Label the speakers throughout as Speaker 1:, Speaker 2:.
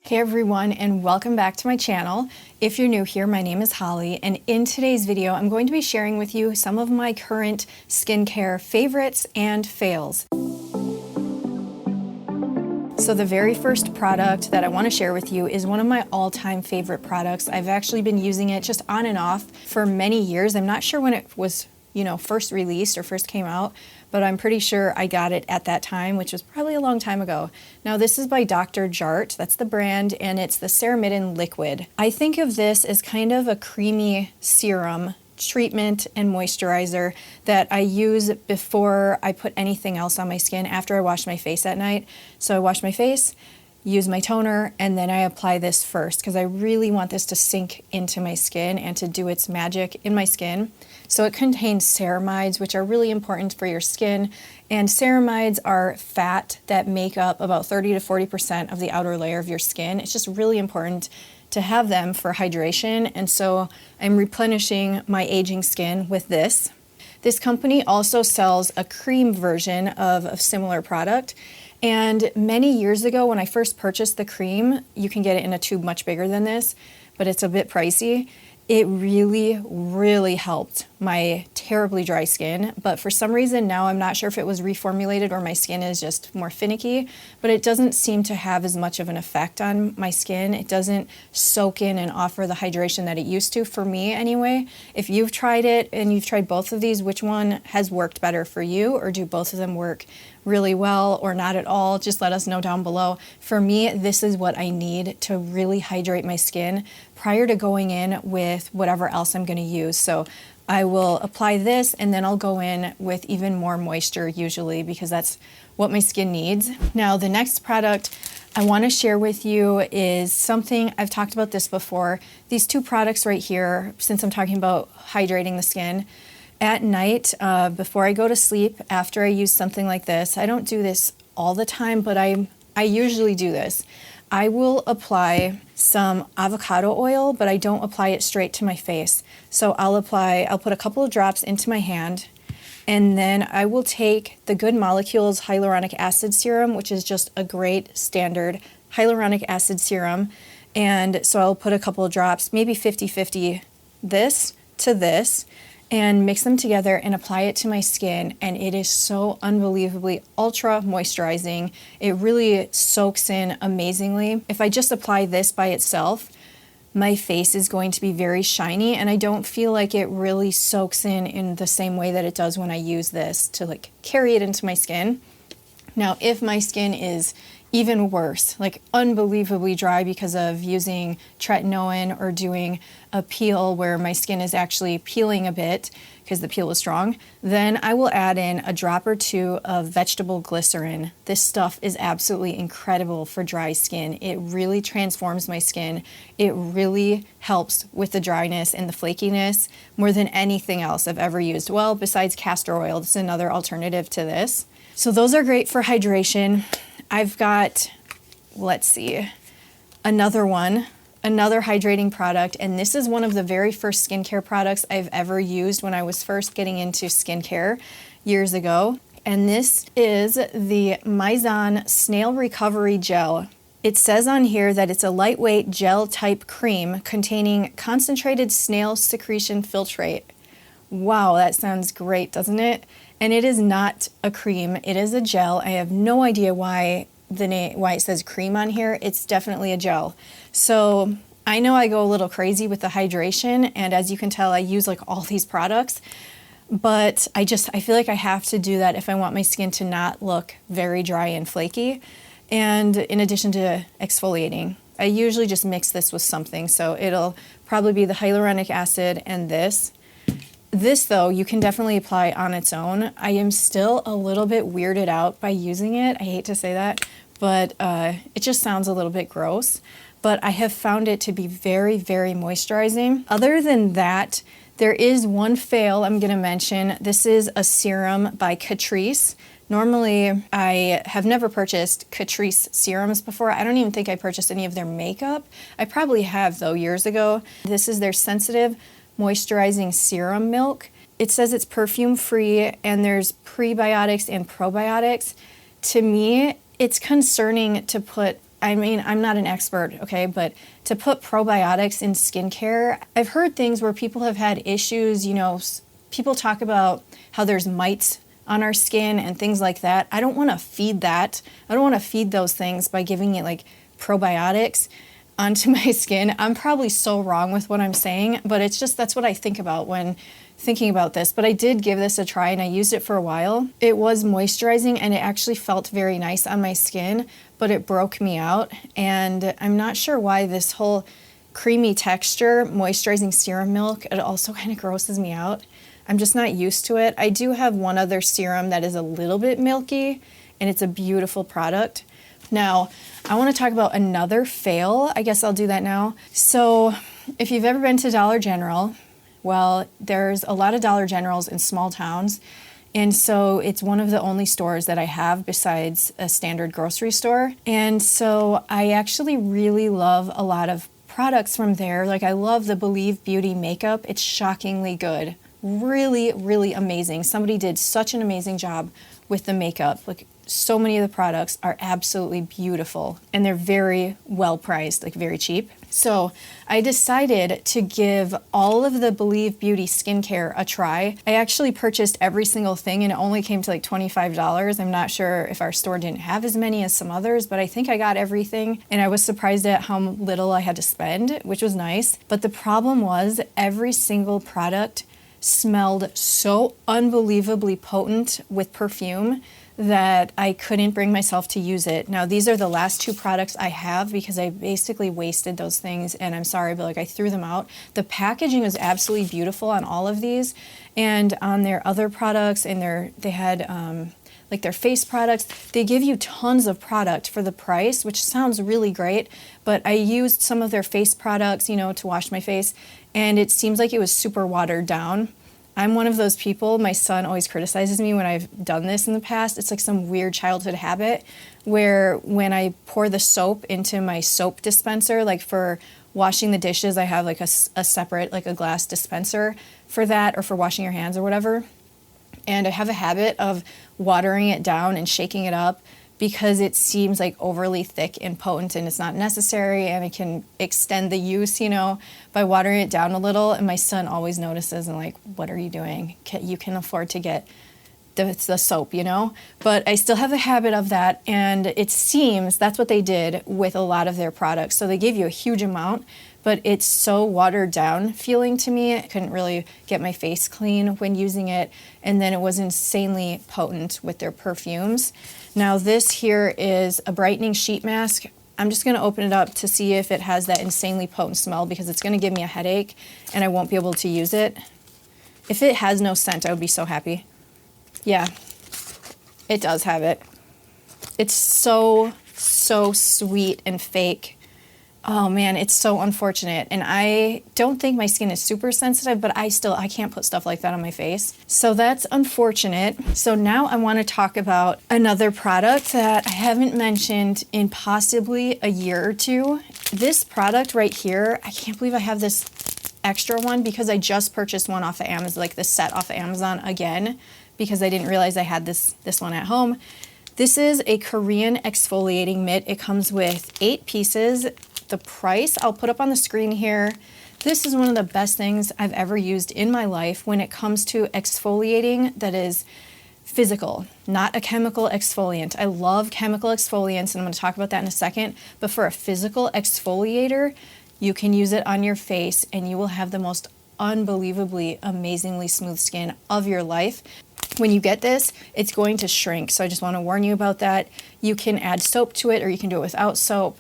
Speaker 1: Hey everyone, and welcome back to my channel. If you're new here, my name is Holly, and in today's video I'm going to be sharing with you some of my current skincare favorites and fails. So the very first product that I want to share with you is one of my all-time favorite products. I've actually been using it just on and off for many years. I'm not sure when it was, first released or first came out, but I'm pretty sure I got it at that time, which was probably a long time ago. Now this is by Dr. Jart, that's the brand, and it's the Serum liquid. I think of this as kind of a creamy serum treatment and moisturizer that I use before I put anything else on my skin after I wash my face at night. So I wash my face, use my toner, and then I apply this first because I really want this to sink into my skin and to do its magic in my skin. So it contains ceramides, which are really important for your skin, and ceramides are fat that make up about 30 to 40% of the outer layer of your skin. It's just really important to have them for hydration, and so I'm replenishing my aging skin with this. This company also sells a cream version of a similar product, and many years ago when I first purchased the cream, you can get it in a tube much bigger than this, but it's a bit pricey. It really helped my terribly dry skin, but for some reason now I'm not sure if it was reformulated or my skin is just more finicky, but it doesn't seem to have as much of an effect on my skin. It doesn't soak in and offer the hydration that it used to, for me anyway. If you've tried it and you've tried both of these, which one has worked better for you, or do both of them work really well or not at all? Just let us know down below. For me, this is what I need to really hydrate my skin prior to going in with whatever else I'm going to use. So I will apply this and then I'll go in with even more moisture usually because that's what my skin needs. Now the next product I want to share with you is something, I've talked about this before, these two products right here, since I'm talking about hydrating the skin. At night, before I go to sleep, after I use something like this, I don't do this all the time, but I usually do this. I will apply some avocado oil, but I don't apply it straight to my face. So I'll put a couple of drops into my hand, and then I will take the Good Molecules Hyaluronic Acid Serum, which is just a great standard hyaluronic acid serum. And so I'll put a couple of drops, maybe 50-50 this to this, and mix them together and apply it to my skin, and it is so unbelievably ultra moisturizing. It really soaks in amazingly. If I just apply this by itself, my face is going to be very shiny, and I don't feel like it really soaks in the same way that it does when I use this to carry it into my skin. Now, if my skin is even worse, unbelievably dry because of using tretinoin or doing a peel where my skin is actually peeling a bit because the peel was strong, then I will add in a drop or two of vegetable glycerin. This stuff is absolutely incredible for dry skin. It really transforms my skin. It really helps with the dryness and the flakiness more than anything else I've ever used. Well, besides castor oil, this is another alternative to this. So those are great for hydration. I've got, let's see, another hydrating product, and this is one of the very first skincare products I've ever used when I was first getting into skincare years ago. And this is the Myzon Snail Recovery Gel. It says on here that it's a lightweight gel type cream containing concentrated snail secretion filtrate. Wow, that sounds great, doesn't it? And it is not a cream, it is a gel. I have no idea why it says cream on here. It's definitely a gel. So I know I go a little crazy with the hydration, and as you can tell, I use all these products, but I feel like I have to do that if I want my skin to not look very dry and flaky. And in addition to exfoliating, I usually just mix this with something. So it'll probably be the hyaluronic acid and this. This, though, you can definitely apply on its own. I am still a little bit weirded out by using it. I hate to say that, but it just sounds a little bit gross. But I have found it to be very moisturizing. Other than that, there is one fail I'm going to mention. This is a serum by Catrice. Normally, I have never purchased Catrice serums before. I don't even think I purchased any of their makeup. I probably have, though, years ago. This is their Sensitive Moisturizing Serum Milk. It says it's perfume free and there's prebiotics and probiotics. To me, it's concerning to put I mean, I'm not an expert, okay, but to put probiotics in skincare, I've heard things where people have had issues, you know, people talk about how there's mites on our skin and things like that. I don't want to feed that. I don't want to feed those things by giving it like probiotics onto my skin. I'm probably so wrong with what I'm saying, but it's just, that's what I think about when thinking about this. But I did give this a try and I used it for a while. It was moisturizing and it actually felt very nice on my skin, but it broke me out. And I'm not sure why this whole creamy texture, moisturizing serum milk, it also kind of grosses me out. I'm just not used to it. I do have one other serum that is a little bit milky and it's a beautiful product. Now, I want to talk about another fail. I guess I'll do that now. So if you've ever been to Dollar General, well, there's a lot of Dollar Generals in small towns. And so it's one of the only stores that I have besides a standard grocery store. And so I actually really love a lot of products from there. Like I love the Believe Beauty makeup. It's shockingly good. Really, really amazing. Somebody did such an amazing job with the makeup. Like so many of the products are absolutely beautiful and they're very well priced, like very cheap. So I decided to give all of the Believe Beauty skincare a try. I actually purchased every single thing and it only came to like $25. I'm not sure if our store didn't have as many as some others, but I think I got everything and I was surprised at how little I had to spend, which was nice. But the problem was every single product smelled so unbelievably potent with perfume that I couldn't bring myself to use it. Now, these are the last two products I have because I basically wasted those things and I'm sorry, but like I threw them out. The packaging was absolutely beautiful on all of these and on their other products and they had like their face products. They give you tons of product for the price, which sounds really great, but I used some of their face products, you know, to wash my face and it seems like it was super watered down. I'm one of those people, my son always criticizes me when I've done this in the past. It's like some weird childhood habit where when I pour the soap into my soap dispenser, like for washing the dishes, I have like a separate, like a glass dispenser for that or for washing your hands or whatever. And I have a habit of watering it down and shaking it up because it seems like overly thick and potent and it's not necessary and it can extend the use, you know, by watering it down a little. And my son always notices and like, what are you doing? You can afford to get the soap, you know? But I still have a habit of that and it seems that's what they did with a lot of their products. So they gave you a huge amount, but it's so watered down feeling to me. I couldn't really get my face clean when using it. And then it was insanely potent with their perfumes. Now this here is a brightening sheet mask. I'm just gonna open it up to see if it has that insanely potent smell because it's gonna give me a headache and I won't be able to use it. If it has no scent, I would be so happy. Yeah, it does have it. It's so sweet and fake. Oh man, it's so unfortunate. And I don't think my skin is super sensitive, but I can't put stuff like that on my face. So that's unfortunate. So now I want to talk about another product that I haven't mentioned in possibly a year or two. This product right here, I can't believe I have this extra one because I just purchased one off of Amazon, like the set off of Amazon again, because I didn't realize I had this one at home. This is a Korean exfoliating mitt. It comes with 8 pieces. The price I'll put up on the screen here. This is one of the best things I've ever used in my life when it comes to exfoliating that is physical, not a chemical exfoliant. I love chemical exfoliants and I'm going to talk about that in a second, but for a physical exfoliator, you can use it on your face and you will have the most unbelievably, amazingly smooth skin of your life. When you get this, it's going to shrink. So I just want to warn you about that. You can add soap to it or you can do it without soap.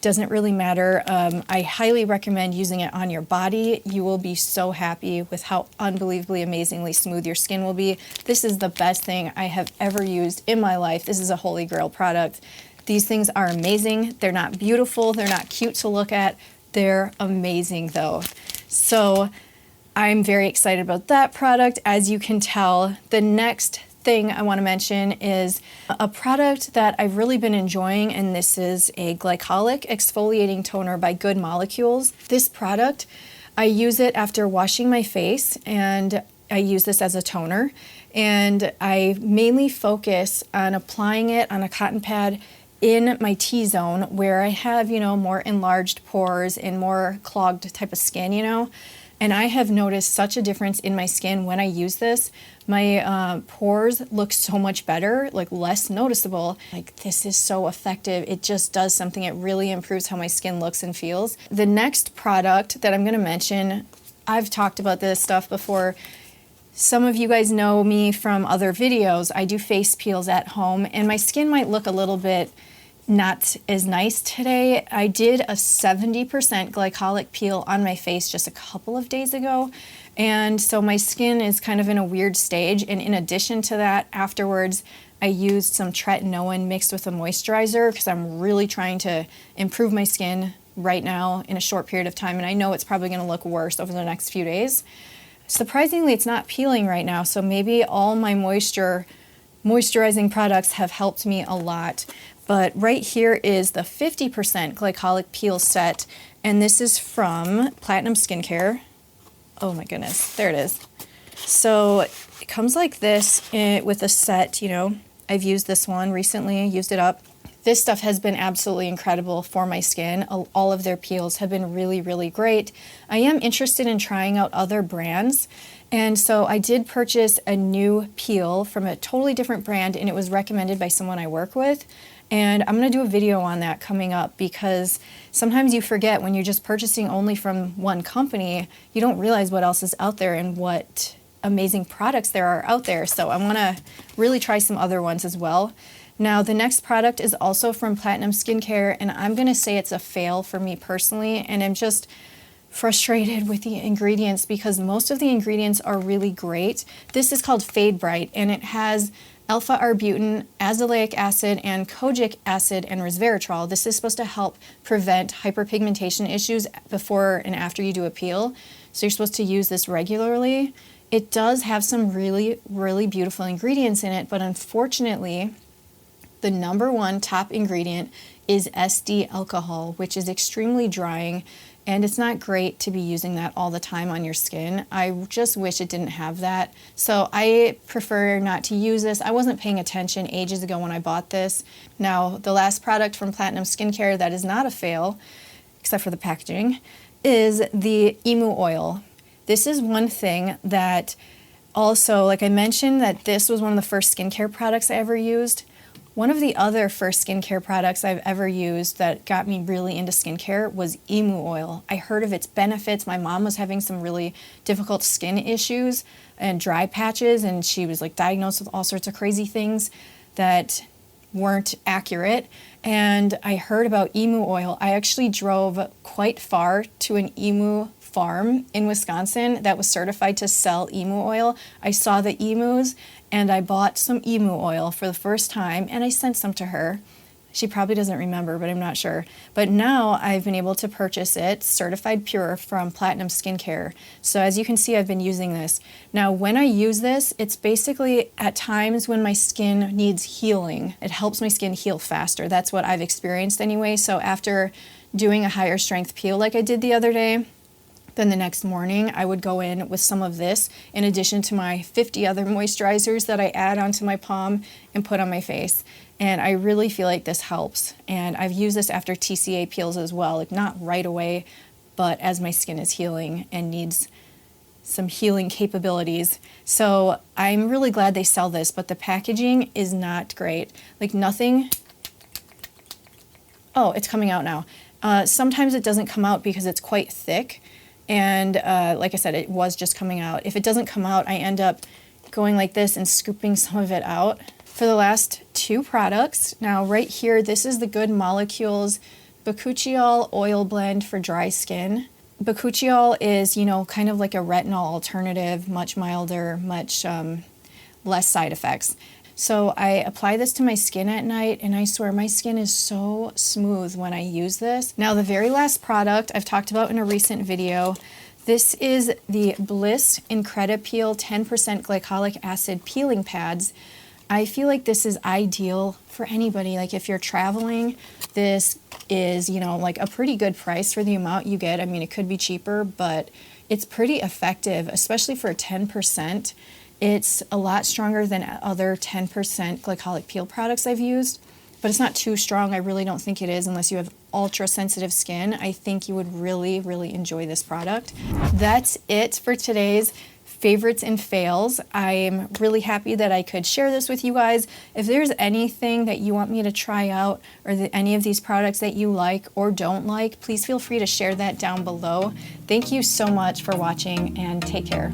Speaker 1: Doesn't really matter. I highly recommend using it on your body. You will be so happy with how unbelievably amazingly smooth your skin will be. This is the best thing I have ever used in my life. This is a holy grail product. These things are amazing. They're not beautiful. They're not cute to look at. They're amazing though. So I'm very excited about that product. As you can tell, the next thing I want to mention is a product that I've really been enjoying, and this is a Glycolic exfoliating toner by Good Molecules. This product, I use it after washing my face, and I use this as a toner, and I mainly focus on applying it on a cotton pad in my T-zone where I have, more enlarged pores and more clogged type of skin, and I have noticed such a difference in my skin when I use this. My pores look so much better, like less noticeable. Like, this is so effective. It just does something. It really improves how my skin looks and feels. The next product that I'm gonna mention, I've talked about this stuff before. Some of you guys know me from other videos. I do face peels at home, and my skin might look a little bit not as nice today. I did a 70% glycolic peel on my face just a couple of days ago, and so my skin is kind of in a weird stage. And in addition to that, afterwards I used some tretinoin mixed with a moisturizer because I'm really trying to improve my skin right now in a short period of time, and I know it's probably going to look worse over the next few days. Surprisingly, it's not peeling right now, so maybe all my moisturizing products have helped me a lot. But right here is the 50% glycolic peel set, and this is from Platinum Skincare. Oh my goodness, there it is. So it comes like this with a set, I've used this one recently, used it up. This stuff has been absolutely incredible for my skin. All of their peels have been really, really great. I am interested in trying out other brands. And so I did purchase a new peel from a totally different brand, and it was recommended by someone I work with. And I'm going to do a video on that coming up, because sometimes you forget when you're just purchasing only from one company, you don't realize what else is out there and what amazing products there are out there. So I want to really try some other ones as well. Now, the next product is also from Platinum Skincare, and I'm going to say it's a fail for me personally, and I'm just frustrated with the ingredients because most of the ingredients are really great. This is called Fade Bright, and it has alpha-arbutin, azelaic acid, and kojic acid, and resveratrol. This is supposed to help prevent hyperpigmentation issues before and after you do a peel. So you're supposed to use this regularly. It does have some really, really beautiful ingredients in it, but unfortunately, the number one top ingredient is SD alcohol, which is extremely drying, and it's not great to be using that all the time on your skin. I just wish it didn't have that. So I prefer not to use this. I wasn't paying attention ages ago when I bought this. Now, the last product from Platinum Skincare that is not a fail, except for the packaging, is the Emu Oil. This is one thing that also, like I mentioned, that this was one of the first skincare products I ever used. One of the other first skincare products I've ever used that got me really into skincare was Emu Oil. I heard of its benefits. My mom was having some really difficult skin issues and dry patches, and she was diagnosed with all sorts of crazy things that weren't accurate. And I heard about Emu Oil. I actually drove quite far to an emu farm in Wisconsin that was certified to sell emu oil. I saw the emus, and I bought some emu oil for the first time, and I sent some to her. She probably doesn't remember, but I'm not sure. But now I've been able to purchase it, certified pure, from Platinum Skincare. So as you can see, I've been using this. Now, when I use this, it's basically at times when my skin needs healing. It helps my skin heal faster. That's what I've experienced anyway. So after doing a higher strength peel like I did the other day, then the next morning I would go in with some of this in addition to my 50 other moisturizers that I add onto my palm and put on my face. And I really feel like this helps. And I've used this after TCA peels as well, not right away, but as my skin is healing and needs some healing capabilities. So I'm really glad they sell this, but the packaging is not great. Nothing. Oh, it's coming out now. Sometimes it doesn't come out because it's quite thick. And like I said, it was just coming out. If it doesn't come out, I end up going like this and scooping some of it out. For the last two products, now right here, this is the Good Molecules Bakuchiol Oil Blend for dry skin. Bakuchiol is, kind of like a retinol alternative, much milder, much less side effects. So I apply this to my skin at night, and I swear my skin is so smooth when I use this. Now, the very last product I've talked about in a recent video, this is the Bliss Incredipeel 10% Glycolic Acid Peeling Pads. I feel like this is ideal for anybody. If you're traveling, this is, a pretty good price for the amount you get. I mean, it could be cheaper, but it's pretty effective, especially for 10%. It's a lot stronger than other 10% glycolic peel products I've used. but it's not too strong. I really don't think it is unless you have ultra sensitive skin. I think you would really, really enjoy this product. That's it for today's favorites and fails. I'm really happy that I could share this with you guys. If there's anything that you want me to try out or any of these products that you like or don't like, please feel free to share that down below. Thank you so much for watching and take care.